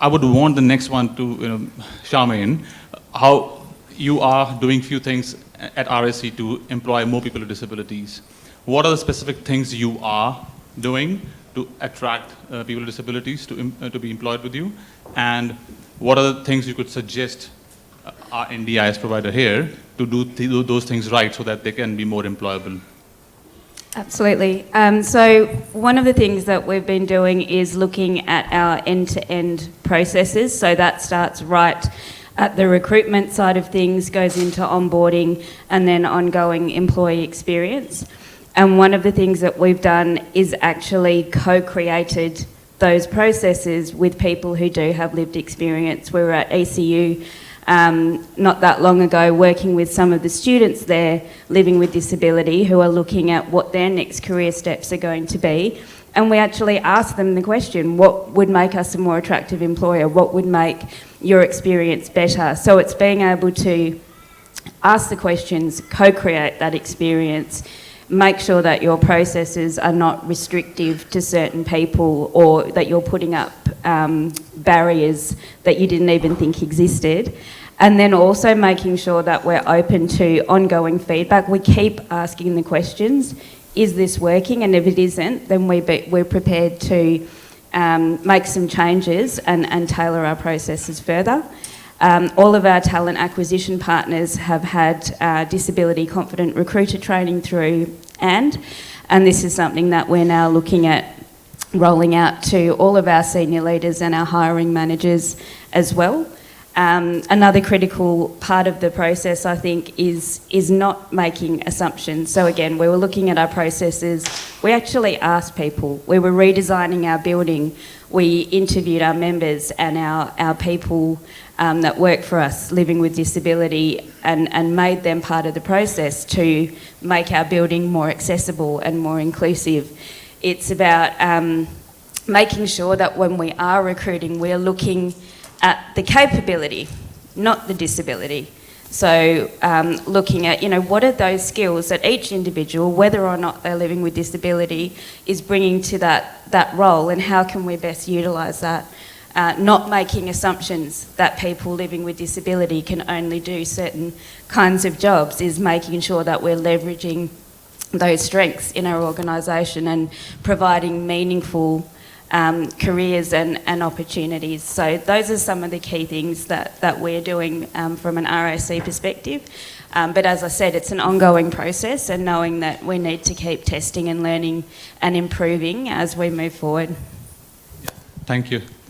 I would want the next one to, Charmaine, how you are doing few things at RSC to employ more people with disabilities. What are the specific things you are doing to attract people with disabilities to be employed with you? And what are the things you could suggest our NDIS provider here to do those things right so that they can be more employable? Absolutely. So one of the things that we've been doing is looking at our end-to-end processes. So that starts right at the recruitment side of things, goes into onboarding and then ongoing employee experience. And one of the things that we've done is actually co-created those processes with people who do have lived experience. We were at ECU not that long ago working with some of the students there living with disability who are looking at what their next career steps are going to be. And we actually asked them the question, what would make us a more attractive employer? What would make your experience better? So it's being able to ask the questions, co-create that experience, make sure that your processes are not restrictive to certain people or that you're putting up barriers that you didn't even think existed. And then also making sure that we're open to ongoing feedback. We keep asking the questions, is this working? And if it isn't, then we're prepared to make some changes and tailor our processes further. All of our talent acquisition partners have had disability confident recruiter training through and this is something that we're now looking at rolling out to all of our senior leaders and our hiring managers as well. Another critical part of the process, I think, is not making assumptions. So again, we were looking at our processes. We actually asked people. We were redesigning our building. We interviewed our members and our people that work for us living with disability and made them part of the process to make our building more accessible and more inclusive. It's about making sure that when we are recruiting, we're looking at the capability, not the disability. So looking at, what are those skills that each individual, whether or not they're living with disability, is bringing to that role, and how can we best utilise that? Not making assumptions that people living with disability can only do certain kinds of jobs, is making sure that we're leveraging those strengths in our organisation and providing meaningful careers and opportunities. So those are some of the key things that we're doing from an RAC perspective. But as I said, it's an ongoing process, and knowing that we need to keep testing and learning and improving as we move forward. Thank you.